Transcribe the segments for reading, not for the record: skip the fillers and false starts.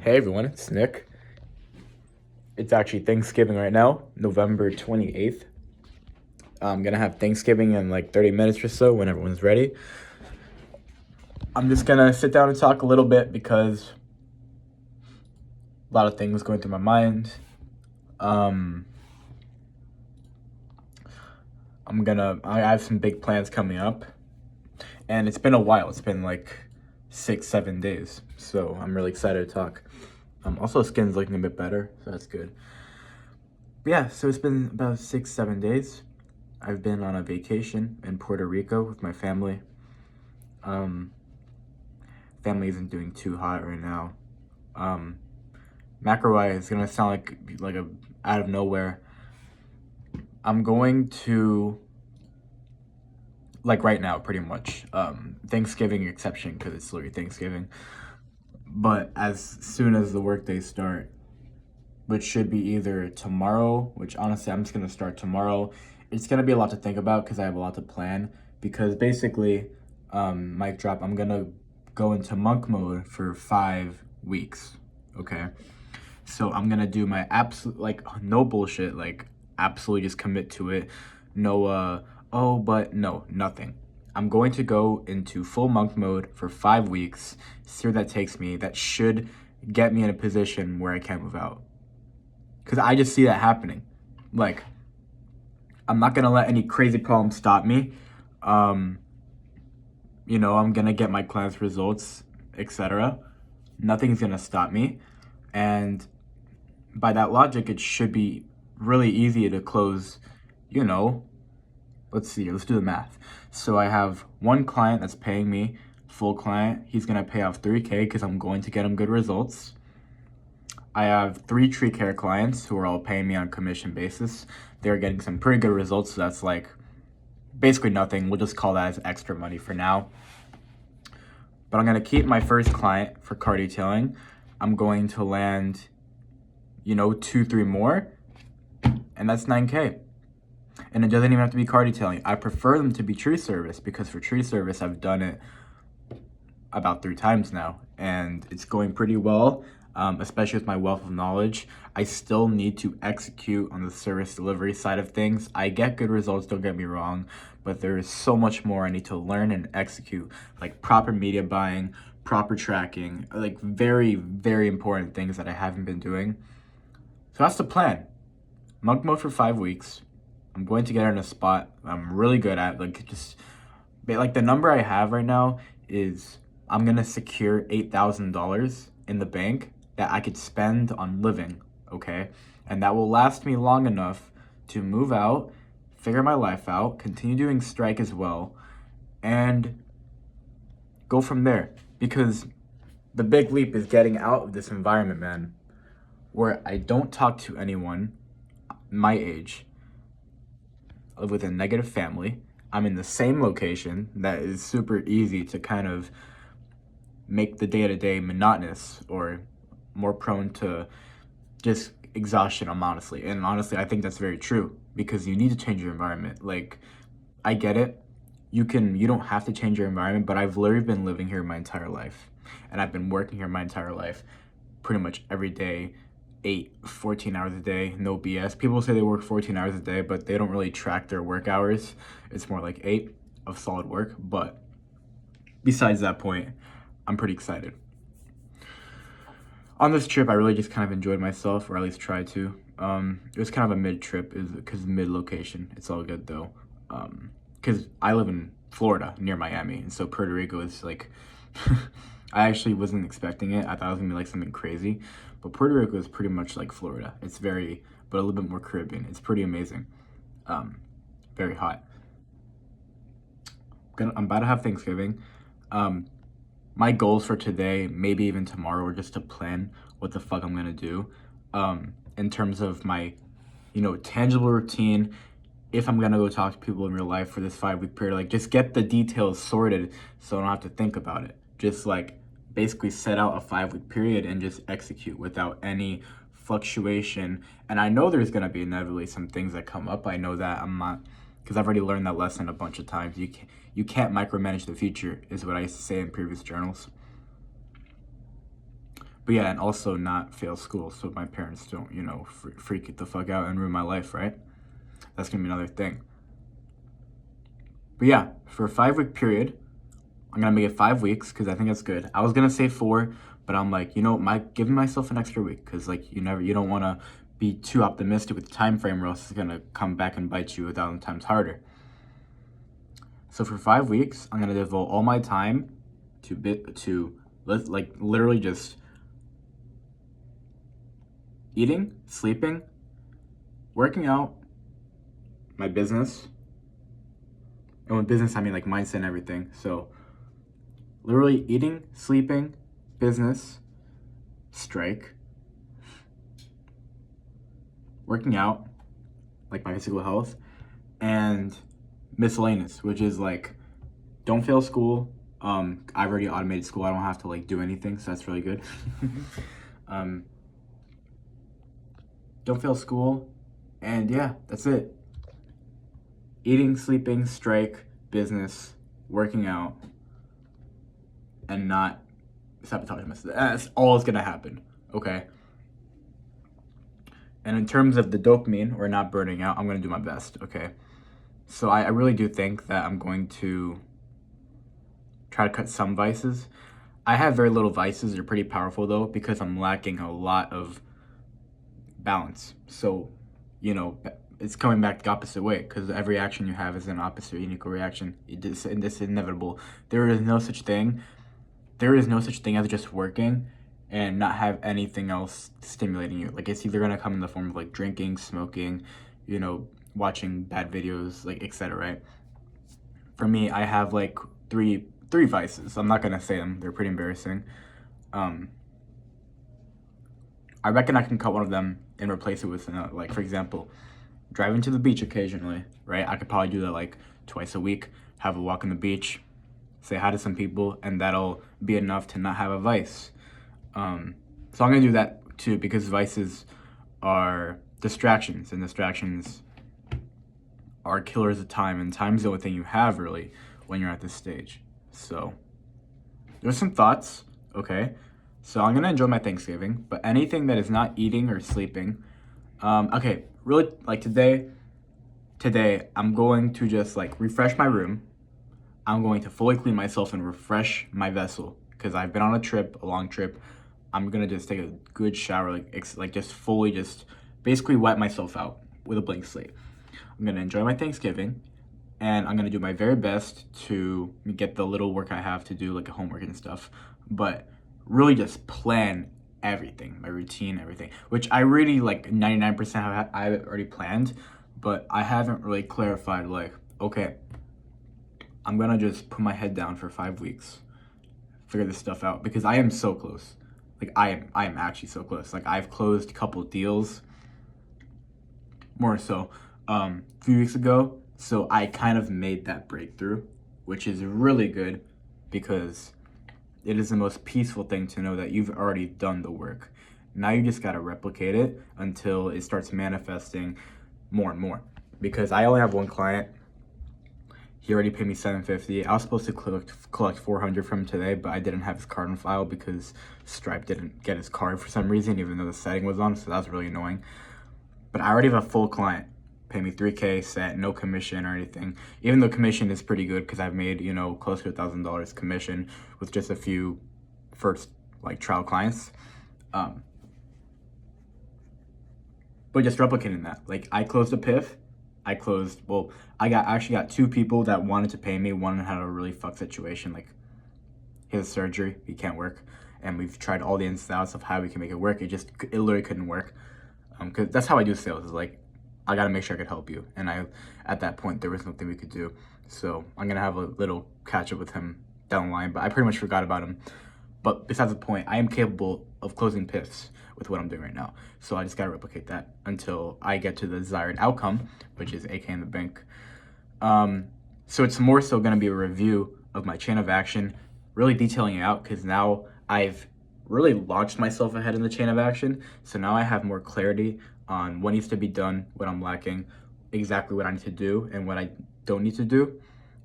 Hey everyone, it's Nick. It's actually Thanksgiving right now, November 28th. I'm gonna have Thanksgiving in like 30 minutes or so when everyone's ready. I'm just gonna sit down and talk a little bit because a lot of things going through my mind. I have some big plans coming up, and it's been a while. It's been like 6, 7 days, so I'm really excited to talk. Also, skin's looking a bit better, so that's good. But yeah, so it's been about 6, 7 days. I've been on a vacation in Puerto Rico with my family. Family isn't doing too hot right now. Macro is gonna sound like a out of nowhere. I'm going to like right now, pretty much. Thanksgiving exception because it's literally Thanksgiving. But as soon as the workdays start, which should be either tomorrow, which honestly I'm just gonna start tomorrow. It's gonna be a lot to think about because I have a lot to plan. Because basically, mic drop, I'm gonna go into monk mode for 5 weeks. Okay, so I'm gonna do my absolute no bullshit, absolutely just commit to it. No, oh, but no, nothing. I'm going to go into full monk mode for 5 weeks. See where that takes me. That should get me in a position where I can't move out. Because I just see that happening. Like, I'm not going to let any crazy problems stop me. I'm going to get my class results, etc. Nothing's going to stop me. And by that logic, it should be really easy to close, let's see, let's do the math. So I have one client that's paying me, full client. He's going to pay off 3K because I'm going to get him good results. I have 3 tree care clients who are all paying me on commission basis. They're getting some pretty good results, so that's like basically nothing. We'll just call that as extra money for now. But I'm going to keep my first client for car detailing. I'm going to land, 2, 3 more, and that's 9K. And it doesn't even have to be car detailing. I prefer them to be tree service because for tree service, I've done it about 3 times now, and it's going pretty well. Especially with my wealth of knowledge. I still need to execute on the service delivery side of things. I get good results, don't get me wrong, but there is so much more I need to learn and execute, like proper media buying, proper tracking, like very, very important things that I haven't been doing. So that's the plan. Monk mode for 5 weeks. I'm going to get in a spot I'm really good at, the number I have right now is I'm gonna secure $8,000 in the bank that I could spend on living, okay? And that will last me long enough to move out, figure my life out, continue doing strike as well, and go from there. Because the big leap is getting out of this environment, man, where I don't talk to anyone my age. I live with a negative family. I'm in the same location that is super easy to kind of make the day-to-day monotonous or more prone to just exhaustion, honestly. And honestly, I think that's very true because you need to change your environment. Like, I get it. You don't have to change your environment, but I've literally been living here my entire life. And I've been working here my entire life, pretty much every day, 14 hours a day, no BS. People say they work 14 hours a day, but they don't really track their work hours. It's more like 8 of solid work. But besides that point, I'm pretty excited. On this trip, I really just kind of enjoyed myself, or at least tried to. It was kind of a mid-trip, because mid-location. It's all good, though. Because I live in Florida, near Miami, and so Puerto Rico is, like... I actually wasn't expecting it. I thought it was going to be, like, something crazy. But Puerto Rico is pretty much like Florida. It's but a little bit more Caribbean. It's pretty amazing. Very hot. I'm about to have Thanksgiving. My goals for today, maybe even tomorrow, are just to plan what the fuck I'm gonna do. In terms of my, tangible routine. If I'm gonna go talk to people in real life for this 5-week period, like just get the details sorted so I don't have to think about it. Just basically set out a 5-week period and just execute without any fluctuation. And I know there's gonna be inevitably some things that come up. I know that I'm not, because I've already learned that lesson a bunch of times. You can't micromanage the future, is what I used to say in previous journals. But yeah, and also not fail school so my parents don't, freak it the fuck out and ruin my life, right? That's gonna be another thing. But yeah, for a 5-week period, I'm gonna make it 5 weeks because I think that's good. I was gonna say 4, but I'm like, giving myself an extra week because like you don't want to be too optimistic with the time frame, or else it's gonna come back and bite you 1,000 times harder. So for 5 weeks, I'm gonna devote all my time to literally just eating, sleeping, working out, my business. And with business, I mean like mindset and everything. So literally eating, sleeping, business, strike, working out, like my physical health, and miscellaneous, which is like don't fail school. I've already automated school. I don't have to like do anything, so that's really good. Don't fail school, and yeah, that's it. Eating, sleeping, strike, business, working out, and not sabotaging myself. That's all is gonna happen, okay? And in terms of the dopamine or not burning out, I'm gonna do my best, okay? So I really do think that I'm going to try to cut some vices. I have very little vices. They're pretty powerful though because I'm lacking a lot of balance. So, it's coming back the opposite way because every action you have is an opposite unequal reaction. This is inevitable. There is no such thing. There is no such thing as just working and not have anything else stimulating you. Like it's either gonna come in the form of like drinking, smoking, watching bad videos, like etc. Right? For me, I have like three vices. I'm not gonna say them. They're pretty embarrassing. I reckon I can cut one of them and replace it with another. Like for example, driving to the beach occasionally, right? I could probably do that like twice a week, have a walk on the beach, say hi to some people, and that'll be enough to not have a vice. So I'm gonna do that too because vices are distractions, and distractions are killers of time, and time's the only thing you have really when you're at this stage. So there's some thoughts, okay? So I'm gonna enjoy my Thanksgiving, but anything that is not eating or sleeping, okay, really like today I'm going to just like refresh my room. I'm going to fully clean myself and refresh my vessel because I've been on a long trip. I'm gonna just take a good shower, just basically wipe myself out with a blank slate. I'm gonna enjoy my Thanksgiving, and I'm gonna do my very best to get the little work I have to do, like homework and stuff. But really, just plan everything, my routine, everything, which I really like 99% I've already planned, but I haven't really clarified. Like, okay, I'm gonna just put my head down for 5 weeks, figure this stuff out because I am so close. Like I am actually so close. Like I've closed a couple deals, more so, a few weeks ago. So I kind of made that breakthrough, which is really good because it is the most peaceful thing to know that you've already done the work. Now you just gotta replicate it until it starts manifesting more and more. Because I only have one client. He already paid me $750. I was supposed to collect $400 from him today, but I didn't have his card on file because Stripe didn't get his card for some reason, even though the setting was on, so that was really annoying. But I already have a full client. Pay me $3K set, no commission or anything. Even though commission is pretty good because I've made, close to $1,000 commission with just a few first trial clients. But just replicating that. Like I closed a PIF. I actually got 2 people that wanted to pay me. One had a really fucked situation, like his surgery, he can't work, and we've tried all the ins and outs of how we can make it work. It literally couldn't work. Cause that's how I do sales. Is like I gotta make sure I could help you, and at that point there was nothing we could do. So I'm gonna have a little catch up with him down the line, but I pretty much forgot about him. But besides the point, I am capable of closing PIFs with what I'm doing right now. So I just gotta replicate that until I get to the desired outcome, which is AK in the bank. So it's more so gonna be a review of my chain of action, really detailing it out because now I've really launched myself ahead in the chain of action. So now I have more clarity on what needs to be done, what I'm lacking, exactly what I need to do and what I don't need to do,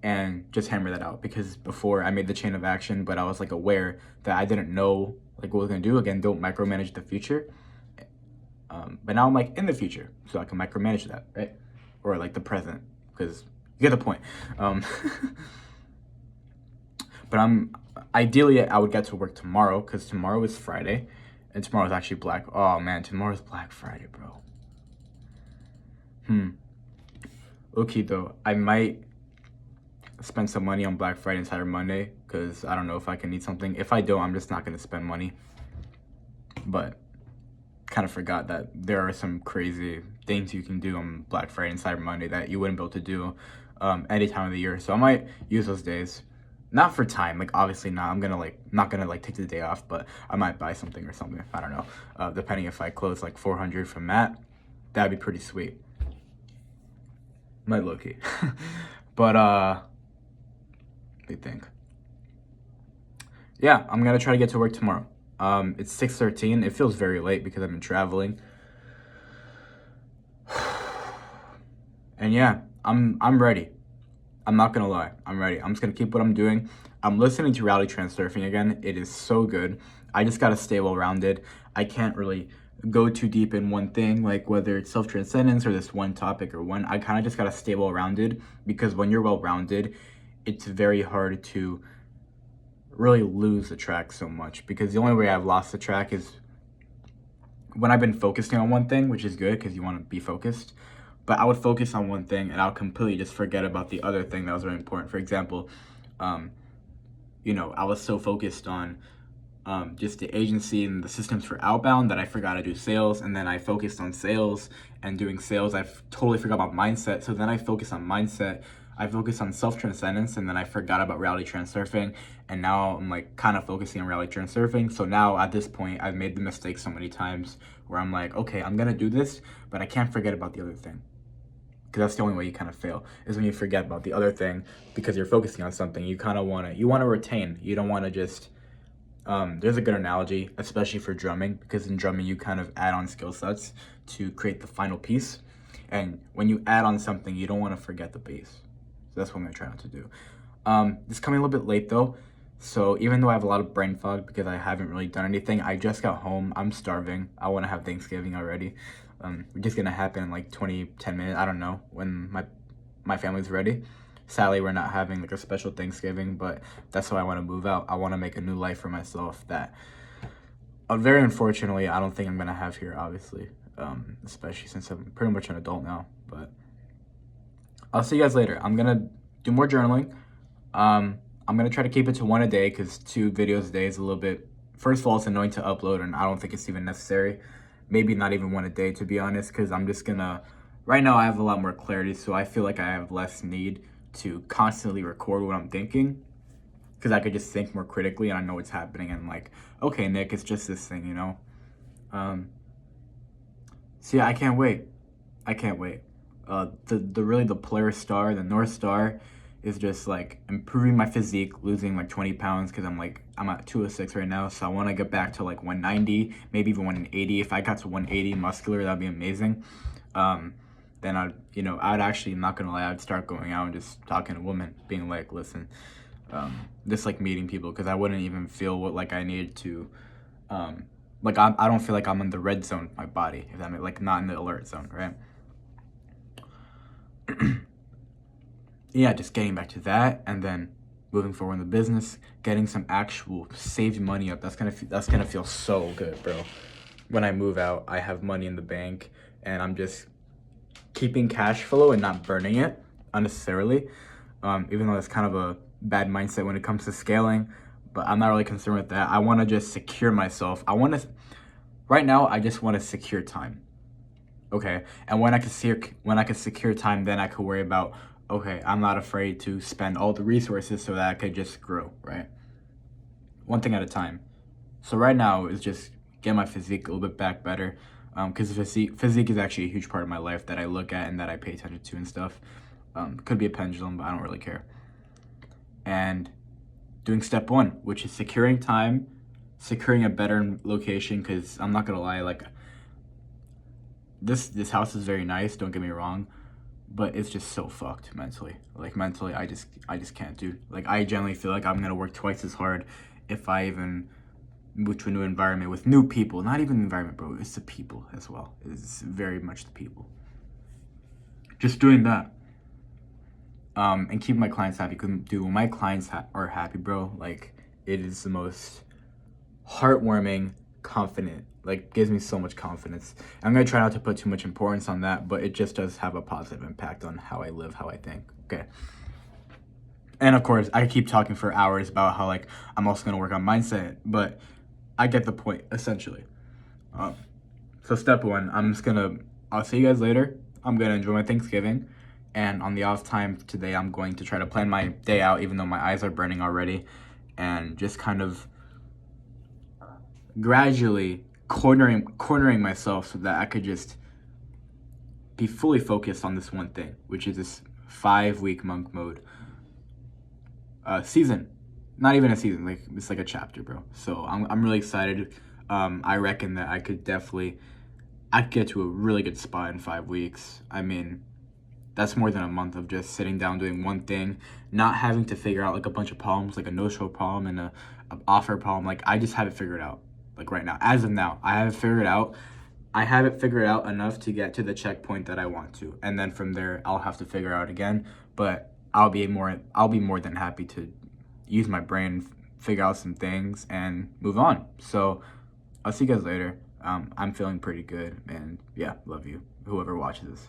and just hammer that out. Because before I made the chain of action, but I was aware that I didn't know like what we're gonna do. Again, don't micromanage the future. But now I'm like in the future, so I can micromanage that, right? Or like the present, because you get the point. But ideally I would get to work tomorrow, because tomorrow is Friday, and tomorrow is actually oh man, tomorrow's Black Friday, bro. Okay though, I might spend some money on Black Friday and Cyber Monday, because I don't know if I can need something. If I don't, I'm just not gonna spend money. But kind of forgot that there are some crazy things you can do on Black Friday and Cyber Monday that you wouldn't be able to do any time of the year. So I might use those days, not for time, like obviously not. I'm gonna not gonna take the day off, but I might buy something or something. I don't know. Depending if I close like 400 from Matt, that'd be pretty sweet. Might low key, but they think. Yeah, I'm gonna try to get to work tomorrow. It's 6:13. It feels very late because I've been traveling. And yeah, I'm ready. I'm not gonna lie, I'm ready. I'm just gonna keep what I'm doing. I'm listening to Reality Transurfing again. It is so good. I just gotta stay well-rounded. I can't really go too deep in one thing, like whether it's self-transcendence or this one topic or one. I kind of just gotta stay well-rounded, because when you're well-rounded, it's very hard to really lose the track so much, because the only way I've lost the track is when I've been focusing on one thing, which is good because you want to be focused. But I would focus on one thing and I'll completely just forget about the other thing that was very important. For example, I was so focused on just the agency and the systems for outbound that I forgot to do sales. And then I focused on sales and doing sales. I totally forgot about mindset. So then I focused on mindset. I focused on self-transcendence, and then I forgot about Reality Transurfing. And now I'm like kind of focusing on Reality Transurfing. So now at this point, I've made the mistake so many times where I'm like, okay, I'm going to do this, but I can't forget about the other thing. Because that's the only way you kind of fail, is when you forget about the other thing because you're focusing on something. You kind of want to retain. You don't want to just, there's a good analogy, especially for drumming, because in drumming, you kind of add on skill sets to create the final piece. And when you add on something, you don't want to forget the base. So that's what I'm going to try not to do. This is coming a little bit late though. So even though I have a lot of brain fog because I haven't really done anything, I just got home. I'm starving. I want to have Thanksgiving already. It's just going to happen in like 10 minutes. I don't know when my family's ready. Sadly, we're not having like a special Thanksgiving, but that's why I want to move out. I want to make a new life for myself that very unfortunately, I don't think I'm going to have here, obviously, especially since I'm pretty much an adult now. But I'll see you guys later. I'm going to do more journaling. I'm going to try to keep it to one a day, because 2 videos a day is a little bit, first of all, it's annoying to upload, and I don't think it's even necessary. Maybe not even one a day, to be honest, because I'm just going to, right now I have a lot more clarity, so I feel like I have less need to constantly record what I'm thinking, because I could just think more critically and I know what's happening, and like, okay, Nick, it's just this thing, So yeah, I can't wait. The Polaris Star, the North Star, is just like improving my physique, losing like 20 pounds, because I'm at 206 right now, so I want to get back to like 190, maybe even 180. If I got to 180 muscular, that'd be amazing. Then I'd actually, not gonna lie, I'd start going out and just talking to women, being like, listen, just like meeting people, because I wouldn't even feel what like I needed to, I don't feel like I'm in the red zone of my body, if that makes, like, not in the alert zone, right? Yeah, just getting back to that, and then moving forward in the business, getting some actual saved money up. That's gonna feel so good, bro. When I move out, I have money in the bank, and I'm just keeping cash flow and not burning it unnecessarily. Even though that's kind of a bad mindset when it comes to scaling, but I'm not really concerned with that. I want to just secure myself. Right now, I just want to secure time. Okay, and when I can secure time, then I could worry about, okay, I'm not afraid to spend all the resources so that I could just grow, right? One thing at a time. So right now is just get my physique a little bit back better, because physique is actually a huge part of my life that I look at and that I pay attention to and stuff. Could be a pendulum, but I don't really care. And doing step 1, which is securing time, securing a better location, because I'm not gonna lie, like, this house is very nice, don't get me wrong, but it's just so fucked mentally. Like, mentally, I just can't, dude. Like, I generally feel like I'm gonna work twice as hard if I even move to a new environment with new people. Not even the environment, bro. It's the people as well. It's very much the people. Just doing that. And keep my clients happy. Because, dude, when my clients are happy, bro, like, it is the most heartwarming, confident, like, gives me so much confidence. I'm gonna try not to put too much importance on that, but it just does have a positive impact on how I live, how I think. Okay. And of course, I keep talking for hours about how, like, I'm also gonna work on mindset, but I get the point, essentially. So step one, I'll see you guys later. I'm gonna enjoy my Thanksgiving. And on the off time today, I'm going to try to plan my day out, even though my eyes are burning already, and just kind of gradually cornering myself so that I could just be fully focused on this one thing, which is this 5-week monk mode season. Not even a season, like it's like a chapter, bro. So I'm really excited. I reckon that I could get to a really good spot in 5 weeks. I mean, that's more than a month of just sitting down doing one thing, not having to figure out like a bunch of problems, like a no-show problem and a offer problem. Like, I just have it figured out. Like right now, as of now, I have it figured out. I have it figured out enough to get to the checkpoint that I want to, and then from there, I'll have to figure out again. But I'll be more than happy to use my brain, figure out some things, and move on. So I'll see you guys later. I'm feeling pretty good, and yeah, love you, whoever watches this.